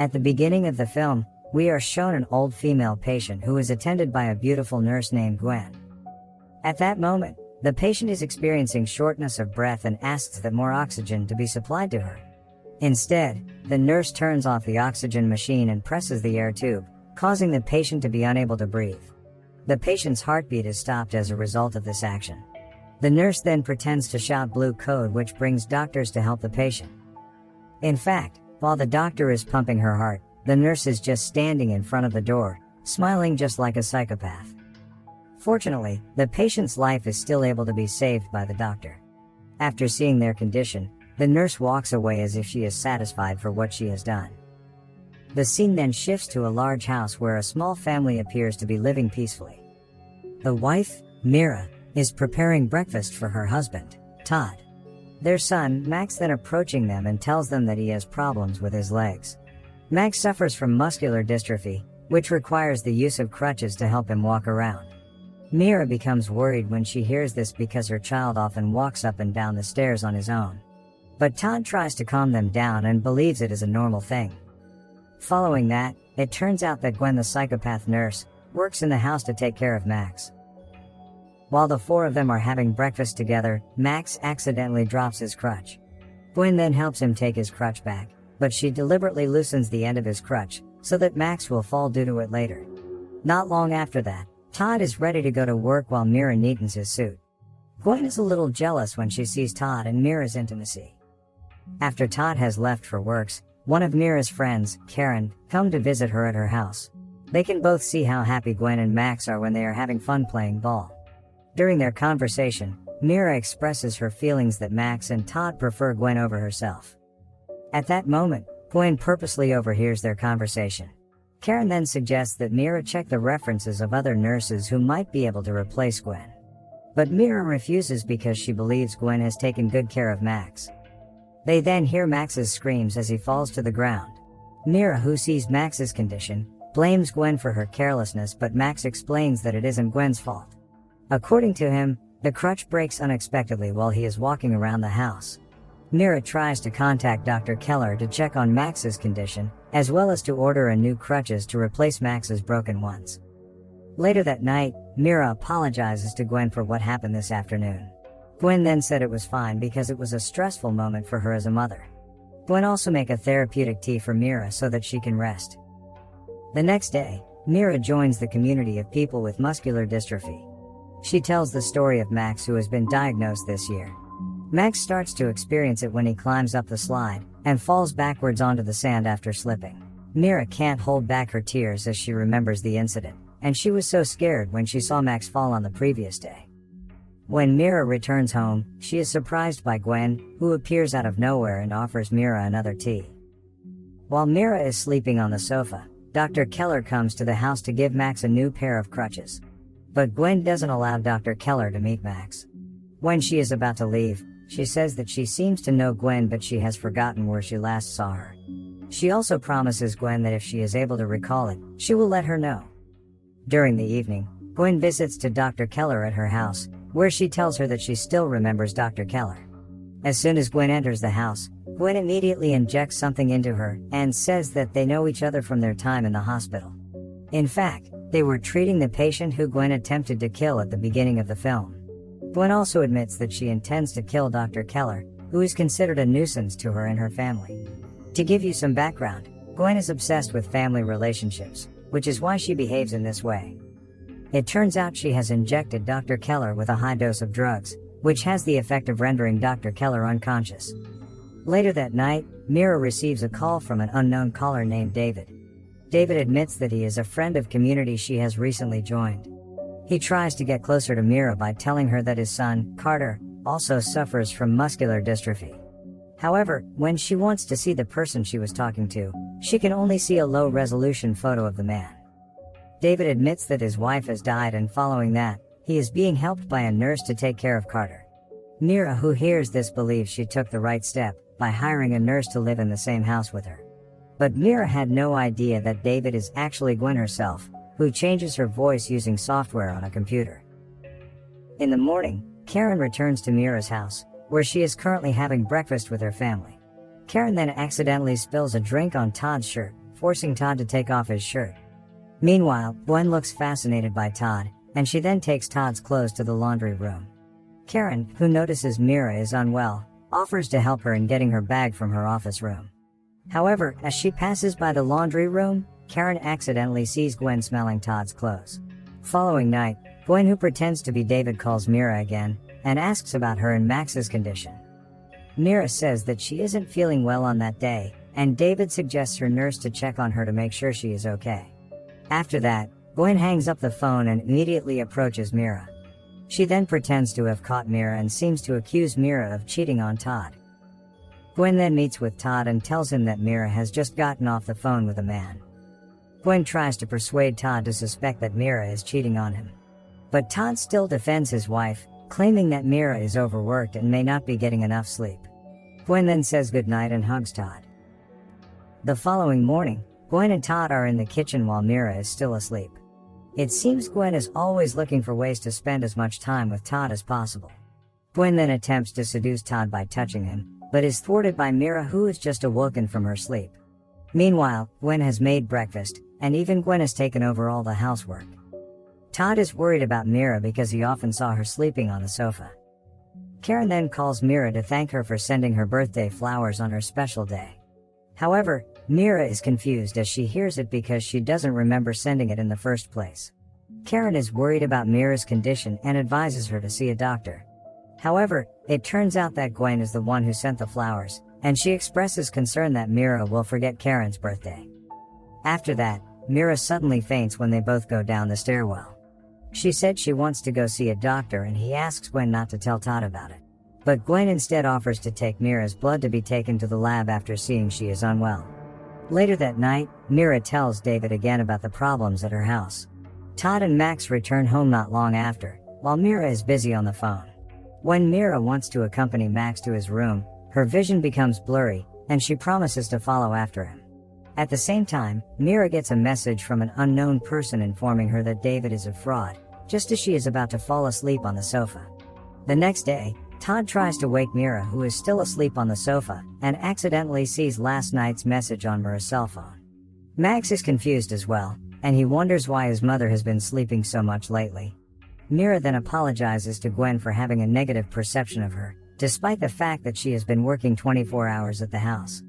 At the beginning of the film, we are shown an old female patient who is attended by a beautiful nurse named Gwen. At that moment, the patient is experiencing shortness of breath and asks that more oxygen to be supplied to her. Instead, the nurse turns off the oxygen machine and presses the air tube, causing the patient to be unable to breathe. The patient's heartbeat is stopped as a result of this action. The nurse then pretends to shout blue code, which brings doctors to help the patient. In fact, while the doctor is pumping her heart, the nurse is just standing in front of the door, smiling just like a psychopath. Fortunately, the patient's life is still able to be saved by the doctor. After seeing their condition, the nurse walks away as if she is satisfied for what she has done. The scene then shifts to a large house where a small family appears to be living peacefully. The wife, Mira, is preparing breakfast for her husband, Todd. Their son, Max, then approaching them and tells them that he has problems with his legs. Max suffers from muscular dystrophy, which requires the use of crutches to help him walk around. Mira becomes worried when she hears this because her child often walks up and down the stairs on his own. But Todd tries to calm them down and believes it is a normal thing. Following that, it turns out that Gwen, the psychopath nurse, works in the house to take care of Max. While the four of them are having breakfast together, Max accidentally drops his crutch. Gwen then helps him take his crutch back, but she deliberately loosens the end of his crutch, so that Max will fall due to it later. Not long after that, Todd is ready to go to work while Mira neatens his suit. Gwen is a little jealous when she sees Todd and Mira's intimacy. After Todd has left for works, one of Mira's friends, Karen, come to visit her at her house. They can both see how happy Gwen and Max are when they are having fun playing ball. During their conversation, Mira expresses her feelings that Max and Todd prefer Gwen over herself. At that moment, Gwen purposely overhears their conversation. Karen then suggests that Mira check the references of other nurses who might be able to replace Gwen. But Mira refuses because she believes Gwen has taken good care of Max. They then hear Max's screams as he falls to the ground. Mira, who sees Max's condition, blames Gwen for her carelessness, but Max explains that it isn't Gwen's fault. According to him, the crutch breaks unexpectedly while he is walking around the house. Mira tries to contact Dr. Keller to check on Max's condition, as well as to order a new crutches to replace Max's broken ones. Later that night, Mira apologizes to Gwen for what happened this afternoon. Gwen then said it was fine because it was a stressful moment for her as a mother. Gwen also make a therapeutic tea for Mira so that she can rest. The next day, Mira joins the community of people with muscular dystrophy. She tells the story of Max, who has been diagnosed this year. Max starts to experience it when he climbs up the slide and falls backwards onto the sand after slipping. Mira can't hold back her tears as she remembers the incident, and she was so scared when she saw Max fall on the previous day. When Mira returns home, she is surprised by Gwen, who appears out of nowhere and offers Mira another tea. While Mira is sleeping on the sofa, Dr. Keller comes to the house to give Max a new pair of crutches. But Gwen doesn't allow Dr. Keller to meet Max. When she is about to leave, she says that she seems to know Gwen, but she has forgotten where she last saw her. She also promises Gwen that if she is able to recall it, she will let her know. During the evening, Gwen visits to Dr. Keller at her house, where she tells her that she still remembers Dr. Keller. As soon as Gwen enters the house, Gwen immediately injects something into her and says that they know each other from their time in the hospital. In fact, they were treating the patient who Gwen attempted to kill at the beginning of the film. Gwen also admits that she intends to kill Dr. Keller, who is considered a nuisance to her and her family. To give you some background, Gwen is obsessed with family relationships, which is why she behaves in this way. It turns out she has injected Dr. Keller with a high dose of drugs, which has the effect of rendering Dr. Keller unconscious. Later that night, Mira receives a call from an unknown caller named David. David admits that he is a friend of community she has recently joined. He tries to get closer to Mira by telling her that his son, Carter, also suffers from muscular dystrophy. However, when she wants to see the person she was talking to, she can only see a low-resolution photo of the man. David admits that his wife has died, and following that, he is being helped by a nurse to take care of Carter. Mira, who hears this, believes she took the right step by hiring a nurse to live in the same house with her. But Mira had no idea that David is actually Gwen herself, who changes her voice using software on a computer. In the morning, Karen returns to Mira's house, where she is currently having breakfast with her family. Karen then accidentally spills a drink on Todd's shirt, forcing Todd to take off his shirt. Meanwhile, Gwen looks fascinated by Todd, and she then takes Todd's clothes to the laundry room. Karen, who notices Mira is unwell, offers to help her in getting her bag from her office room. However, as she passes by the laundry room, Karen accidentally sees Gwen smelling Todd's clothes. Following night, Gwen, who pretends to be David, calls Mira again and asks about her and Max's condition. Mira says that she isn't feeling well on that day, and David suggests her nurse to check on her to make sure she is okay. After that, Gwen hangs up the phone and immediately approaches Mira. She then pretends to have caught Mira and seems to accuse Mira of cheating on Todd. Gwen then meets with Todd and tells him that Mira has just gotten off the phone with a man. Gwen tries to persuade Todd to suspect that Mira is cheating on him. But Todd still defends his wife, claiming that Mira is overworked and may not be getting enough sleep. Gwen then says goodnight and hugs Todd. The following morning, Gwen and Todd are in the kitchen while Mira is still asleep. It seems Gwen is always looking for ways to spend as much time with Todd as possible. Gwen then attempts to seduce Todd by touching him, but is thwarted by Mira, who is just awoken from her sleep. Meanwhile, Gwen has made breakfast, and even Gwen has taken over all the housework. Todd is worried about Mira because he often saw her sleeping on the sofa. Karen then calls Mira to thank her for sending her birthday flowers on her special day. However, Mira is confused as she hears it because she doesn't remember sending it in the first place. Karen is worried about Mira's condition and advises her to see a doctor. However, it turns out that Gwen is the one who sent the flowers, and she expresses concern that Mira will forget Karen's birthday. After that, Mira suddenly faints when they both go down the stairwell. She said she wants to go see a doctor, and he asks Gwen not to tell Todd about it. But Gwen instead offers to take Mira's blood to be taken to the lab after seeing she is unwell. Later that night, Mira tells David again about the problems at her house. Todd and Max return home not long after, while Mira is busy on the phone. When Mira wants to accompany Max to his room, her vision becomes blurry, and she promises to follow after him. At the same time, Mira gets a message from an unknown person informing her that David is a fraud, just as she is about to fall asleep on the sofa. The next day, Todd tries to wake Mira, who is still asleep on the sofa, and accidentally sees last night's message on Mira's cell phone. Max is confused as well, and he wonders why his mother has been sleeping so much lately. Mira then apologizes to Gwen for having a negative perception of her, despite the fact that she has been working 24 hours at the house.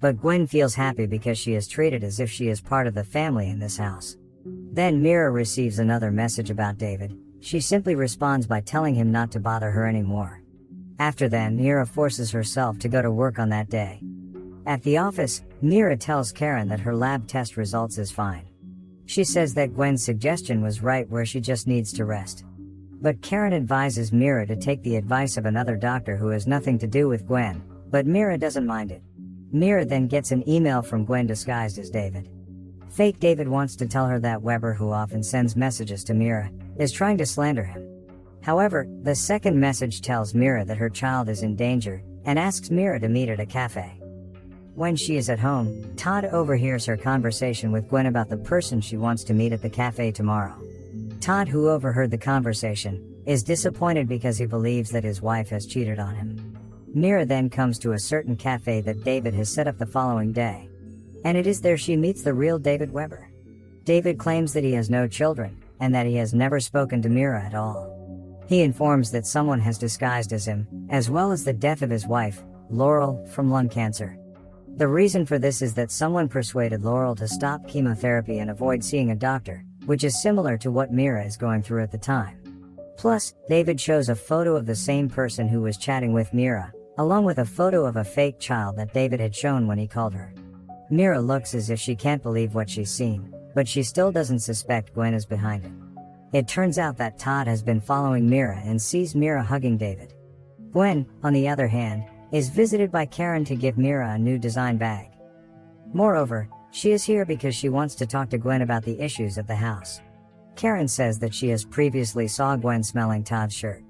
But Gwen feels happy because she is treated as if she is part of the family in this house. Then Mira receives another message about David. She simply responds by telling him not to bother her anymore. After then, Mira forces herself to go to work on that day. At the office, Mira tells Karen that her lab test results is fine. She says that Gwen's suggestion was right, where she just needs to rest. But Karen advises Mira to take the advice of another doctor who has nothing to do with Gwen, but Mira doesn't mind it. Mira then gets an email from Gwen disguised as David. Fake David wants to tell her that Weber, who often sends messages to Mira, is trying to slander him. However, the second message tells Mira that her child is in danger, and asks Mira to meet at a cafe. When she is at home, Todd overhears her conversation with Gwen about the person she wants to meet at the cafe tomorrow. Todd, who overheard the conversation, is disappointed because he believes that his wife has cheated on him. Mira then comes to a certain cafe that David has set up the following day. And it is there she meets the real David Weber. David claims that he has no children, and that he has never spoken to Mira at all. He informs that someone has disguised as him, as well as the death of his wife, Laurel, from lung cancer. The reason for this is that someone persuaded Laurel to stop chemotherapy and avoid seeing a doctor, which is similar to what Mira is going through at the time. Plus, David shows a photo of the same person who was chatting with Mira, along with a photo of a fake child that David had shown when he called her. Mira looks as if she can't believe what she's seen, but she still doesn't suspect Gwen is behind it. It turns out that Todd has been following Mira and sees Mira hugging David. Gwen, on the other hand, is visited by Karen to give Mira a new design bag. Moreover, she is here because she wants to talk to Gwen about the issues at the house. Karen says that she has previously saw Gwen smelling Todd's shirt.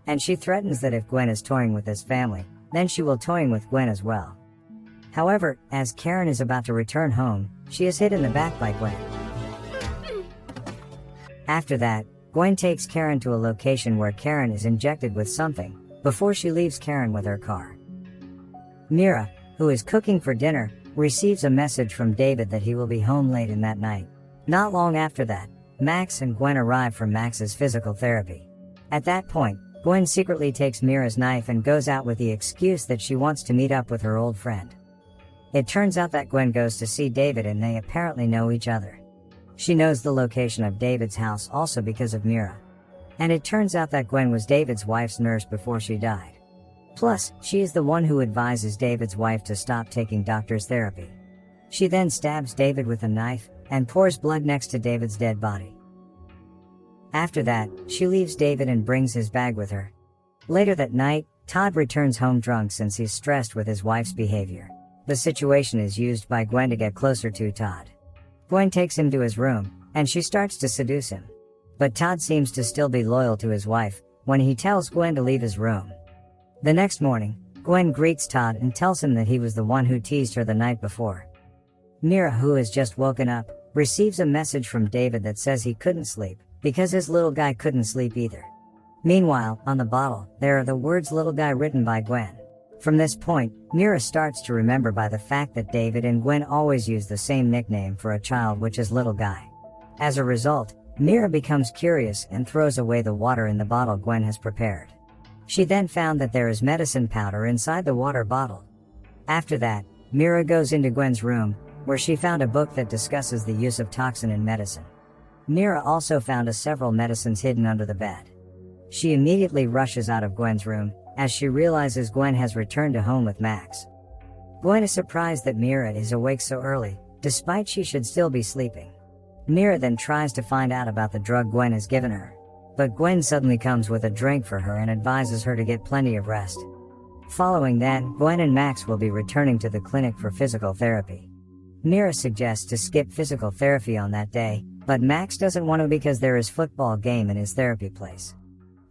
And she threatens that if Gwen is toying with his family, then she will toying with Gwen as well. However, as Karen is about to return home, she is hit in the back by Gwen. After that, Gwen takes Karen to a location where Karen is injected with something, before she leaves Karen with her car. Mira, who is cooking for dinner, receives a message from David that he will be home late in that night. Not long after that, Max and Gwen arrive for Max's physical therapy. At that point, Gwen secretly takes Mira's knife and goes out with the excuse that she wants to meet up with her old friend. It turns out that Gwen goes to see David and they apparently know each other. She knows the location of David's house also because of Mira. And it turns out that Gwen was David's wife's nurse before she died. Plus, she is the one who advises David's wife to stop taking doctor's therapy. She then stabs David with a knife and pours blood next to David's dead body. After that, she leaves David and brings his bag with her. Later that night, Todd returns home drunk since he's stressed with his wife's behavior. The situation is used by Gwen to get closer to Todd. Gwen takes him to his room, and she starts to seduce him. But Todd seems to still be loyal to his wife when he tells Gwen to leave his room. The next morning, Gwen greets Todd and tells him that he was the one who teased her the night before. Mira, who has just woken up, receives a message from David that says he couldn't sleep because his little guy couldn't sleep either. Meanwhile, on the bottle, there are the words "little guy" written by Gwen. From this point, Mira starts to remember by the fact that David and Gwen always use the same nickname for a child, which is little guy. As a result, Mira becomes curious and throws away the water in the bottle Gwen has prepared. She then found that there is medicine powder inside the water bottle. After that, Mira goes into Gwen's room, where she found a book that discusses the use of toxin in medicine. Mira also found several medicines hidden under the bed. She immediately rushes out of Gwen's room, as she realizes Gwen has returned to home with Max. Gwen is surprised that Mira is awake so early, despite she should still be sleeping. Mira then tries to find out about the drug Gwen has given her. But Gwen suddenly comes with a drink for her and advises her to get plenty of rest. Following that, Gwen and Max will be returning to the clinic for physical therapy. Mira suggests to skip physical therapy on that day, but Max doesn't want to because there is football game in his therapy place.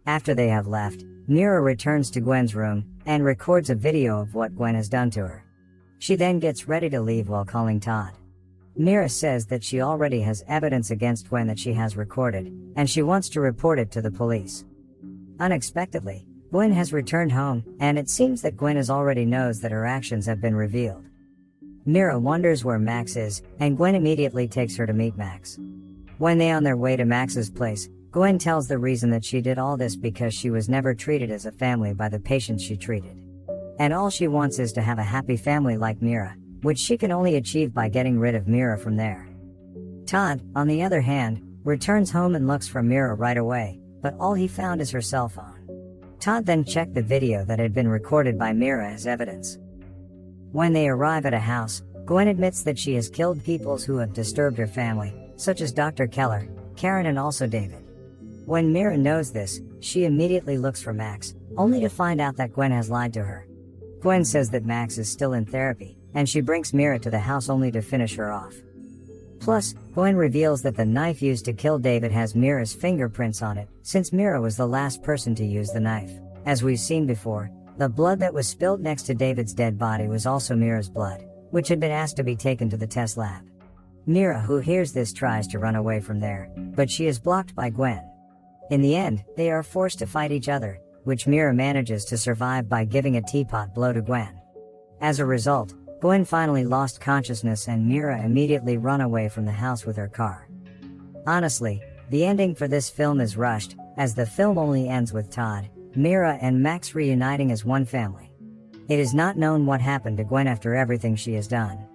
After they have left, Mira returns to Gwen's room and records a video of what Gwen has done to her. She then gets ready to leave while calling Todd. Mira says that she already has evidence against Gwen that she has recorded, and she wants to report it to the police. Unexpectedly, Gwen has returned home, and it seems that Gwen already knows that her actions have been revealed. Mira wonders where Max is, and Gwen immediately takes her to meet Max. When they are on their way to Max's place, Gwen tells the reason that she did all this because she was never treated as a family by the patients she treated. And all she wants is to have a happy family like Mira, which she can only achieve by getting rid of Mira from there. Todd, on the other hand, returns home and looks for Mira right away, but all he found is her cell phone. Todd then checked the video that had been recorded by Mira as evidence. When they arrive at a house, Gwen admits that she has killed people who have disturbed her family, such as Dr. Keller, Karen and also David. When Mira knows this, she immediately looks for Max, only to find out that Gwen has lied to her. Gwen says that Max is still in therapy, and she brings Mira to the house only to finish her off. Plus, Gwen reveals that the knife used to kill David has Mira's fingerprints on it, since Mira was the last person to use the knife. As we've seen before, the blood that was spilled next to David's dead body was also Mira's blood, which had been asked to be taken to the test lab. Mira, who hears this, tries to run away from there, but she is blocked by Gwen. In the end, they are forced to fight each other, which Mira manages to survive by giving a teapot blow to Gwen. As a result, Gwen finally lost consciousness and Mira immediately run away from the house with her car. Honestly, the ending for this film is rushed, as the film only ends with Todd, Mira and Max reuniting as one family. It is not known what happened to Gwen after everything she has done.